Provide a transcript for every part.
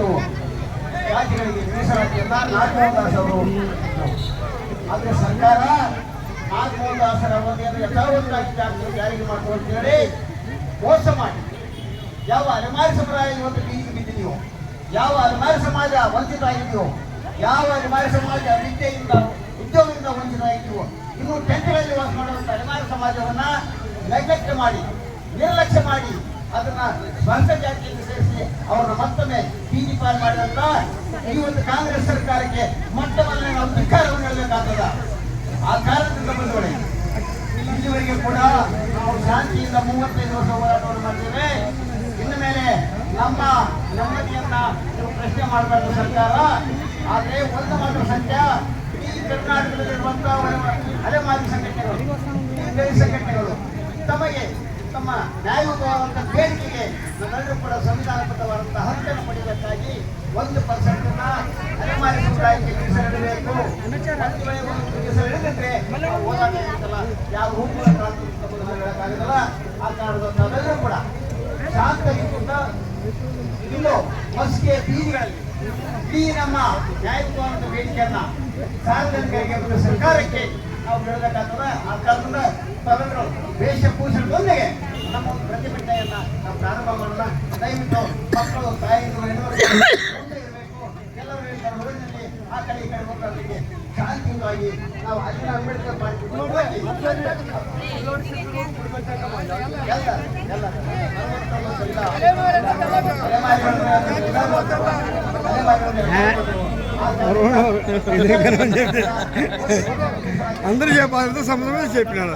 ಮತ್ತು ಜಾತಿಗಳಿಗೆ ಮೀಸಲಾತಿಯನ್ನ ನಾಗಮೋಹನ್ ದಾಸ್ ಅವರು. ಆದರೆ ಸರ್ಕಾರ ನಾಗಮೋಹನ್ ದಾಸರ ಅವಧಿಯನ್ನು ಯಥಾವತ್ತಾಗಿ ಜಾರಿಗೆ ಮಾಡುವ ಅಂತ ಹೇಳಿ ಮೋಸ ಮಾಡಿ ಯಾವ ಅಲೆಮಾರಿ ಸಮುದಾಯ ಇವತ್ತು ಬೀದಿಗೆ ಬಿದ್ದಿದೆಯೋ, ಯಾವ ಅಲೆಮಾರಿ ಸಮಾಜ ವಂಚಿತ ಆಗಿದೆಯೋ, ಯಾವ ಅಲೆಮಾರಿ ಸಮಾಜ ವಿದ್ಯೆಯಿಂದ ಉದ್ಯೋಗದಿಂದ ವಂಚಿತ ಆಗಿದೆಯೋ, ಇನ್ನು ಟೆಂಟ್ಗಳಲ್ಲಿ ವಾಸ ಮಾಡುವಂಥ ಅಲೆಮಾರಿ ಸಮಾಜವನ್ನ ನೆಗ್ಲೆಕ್ಟ್ ಮಾಡಿ, ನಿರ್ಲಕ್ಷ್ಯ ಮಾಡಿ, ಅದನ್ನ ಸ್ವಂತ ಜಾತಿಯಲ್ಲಿ ಸೇರಿಸಿ ಅವರನ್ನು ಮತ್ತೊಮ್ಮೆ ಬೀದಿ ಪಾರು ಮಾಡಿದಂತ ಈ ಒಂದು ಕಾಂಗ್ರೆಸ್ ಸರ್ಕಾರಕ್ಕೆ ಮಟ್ಟವನ್ನ ನಾವು ಧಿಕ್ಕಾರವನ್ನು ಹೇಳಬೇಕಾಗ್ತದ. ಆ ಕಾರಣದಿಂದ ಬಂದವಳೆ ಇಲ್ಲಿವರೆಗೆ ಕೂಡ ನಾವು ಶಾಂತಿಯಿಂದ 35 ವರ್ಷ ಹೋರಾಟವನ್ನು ಮಾಡ್ತೇವೆ. ಇನ್ನು ಮೇಲೆ ನಮ್ಮ ನೆಮ್ಮದಿಯನ್ನ ನೀವು ಪ್ರಶ್ನೆ ಮಾಡಬಾರ್ದು ಸರ್ಕಾರ. ಆದರೆ ಒಂದು ಮಾತ್ರ ಸತ್ಯ, ಈ ಕರ್ನಾಟಕದಲ್ಲಿರುವಂತಹ ಅಲೆಮಾರಿ ಸಂಘಟನೆಗಳು, ಈ ಸಂಘಟನೆಗಳು ತಮಗೆ ತಮ್ಮ ನ್ಯಾಯಯುತವಾದಂತಹ ಬೇಡಿಕೆಗೆ ನಾವೆಲ್ಲರೂ ಕೂಡ ಸಂವಿಧಾನಬದ್ಧವಾದಂತಹ ಹಕ್ಕನ್ನು ಪಡೆಯಬೇಕಾಗಿ 1% ಅಲೆಮಾರಿ ಸಮುದಾಯಕ್ಕೆ ಮೀಸಲಿಡಬೇಕು. ಮೀಸಲಿಡದಿದ್ರೆ ಹೋರಾಟ ಇರುತ್ತಲ್ಲ, ಯಾವ ಹೂವುಗಳ ಹೇಳಕ್ಕಾಗಲ್ಲ. ಆ ಕಾರಣದಿಂದ ನಾವೆಲ್ಲರೂ ಕೂಡ ಶಾಂತದಿಂದ ಇನ್ನು ಮಸ್ಕೆ ಬೀದಿಗಳಲ್ಲಿ ಈ ನಮ್ಮ ನ್ಯಾಯಯುತವಾದಂತಹ ಬೇಡಿಕೆಯನ್ನ ಸಾರ್ವಜನಿಕರಿಗೆ ಮತ್ತು ಸರ್ಕಾರಕ್ಕೆ ನಾವು ಹೇಳಬೇಕಾಗ್ತದೆ. ಆ ಕಾರಣದಿಂದ ತಾವೆಲ್ಲರೂ ವೇಷಭೂಷಣದೊಂದಿಗೆ ನಮ್ಮ ಒಂದು ಪ್ರತಿಭಟನೆಯನ್ನ ನಾವು ಪ್ರಾರಂಭ ಮಾಡೋಣ. ದಯವಿಟ್ಟು ಮಕ್ಕಳು, ತಾಯಿಗಳು, ಮುಂದೆ ಇರಬೇಕು. ಎಲ್ಲರೂ ಹೊರನಲ್ಲಿ ಆ ಕಡೆ ಈ ಕಡೆ ಹೋಗೋದಕ್ಕೆ ಶಾಂತಿಯುತವಾಗಿ ನಾವು ಅಲ್ಲಿನ ಅಂಬೇಡ್ಕರ್ అందరూ చెప్పాలంటే సముద్రమే చెప్పినాడు.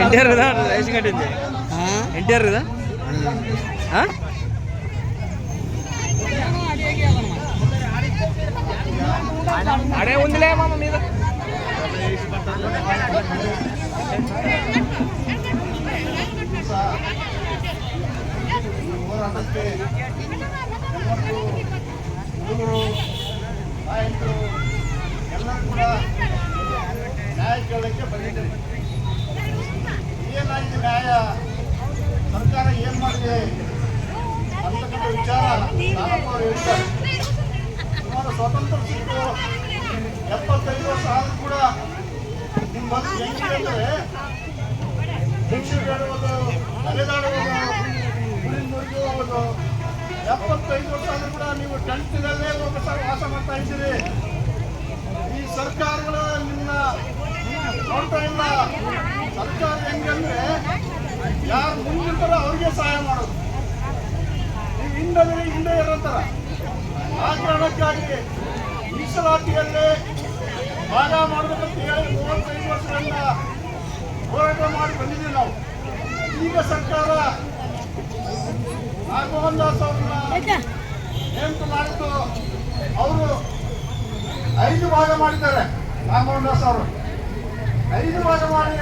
ఎన్టీఆర్ కదా రైస్ కట్టింది, ఎన్టీఆర్ కదా. అడే ఉందిలే మామ మీద. ಹೋರಾಟಕ್ಕೆ ಹುಡುಗರು, ನಾಯಕರು ಎಲ್ಲರೂ ಕೂಡ ನ್ಯಾಯ ಕೇಳಲಿಕ್ಕೆ ಬಂದಿದ್ದೇವೆ. ಏನಾಗಿದೆ ನ್ಯಾಯ, ಸರ್ಕಾರ ಏನ್ ಮಾಡಿದೆ ಅಂತಕ್ಕಂಥ ವಿಚಾರ ನಾನಪ್ಪ ಹೇಳ್ತಾರೆ. ಸುಮಾರು ಸ್ವಾತಂತ್ರ್ಯ ಸಿಕ್ಕು 75 ವರ್ಷ ಆದ್ರೂ ಕೂಡ ನಿಮ್ಮ ಮನಸ್ಸು ಹೆಂಗಿದೆ ಅಂದರೆ ಭಿಕ್ಷುಗೆ ಹೇಳುವುದು, ಅಲೆದಾಡುವುದು, ಹೋಗುವುದು. 75 ವರ್ಷ ಆದ್ರೂ ಕೂಡ ನೀವು ಟೆಂಟ್ನಲ್ಲೇ ವಾಸ ಮಾಡ್ತಾ ಇದ್ದೀರಿ. ಈ ಸರ್ಕಾರಗಳು ನಿನ್ನ ನೋಡ್ತಾ ಇಲ್ಲ. ಸರ್ಕಾರ ಹೆಂಗಂದ್ರೆ ಯಾರು ಮುಂದಿರ್ತಾರೋ ಅವ್ರಿಗೆ ಸಹಾಯ ಮಾಡೋದು, ನೀವು ಹಿಂದೆ ಇರೋಂತಾರ. ಆ ಕಾರಣಕ್ಕಾಗಿ ಮೀಸಲಾತಿಯಲ್ಲೇ ಭಾಗ ಮಾಡಬೇಕಂತ ಹೇಳಿ 35 ವರ್ಷಗಳಿಂದ ಹೋರಾಟ ಮಾಡಿ ಬಂದಿದ್ದೀವಿ ನಾವು. ಈಗ ಸರ್ಕಾರ ನಾಗಮೋಹನ್ ದಾಸ್ ಅವ್ರನ್ನ ನೇಮಕ ಮಾಡಿದ್ದು, ಅವರು 5 ಭಾಗ ಮಾಡಿದ್ದಾರೆ. ನಾಗಮೋಹನ್ ದಾಸ್ ಅವರು 5 ಭಾಗ ಮಾಡಿ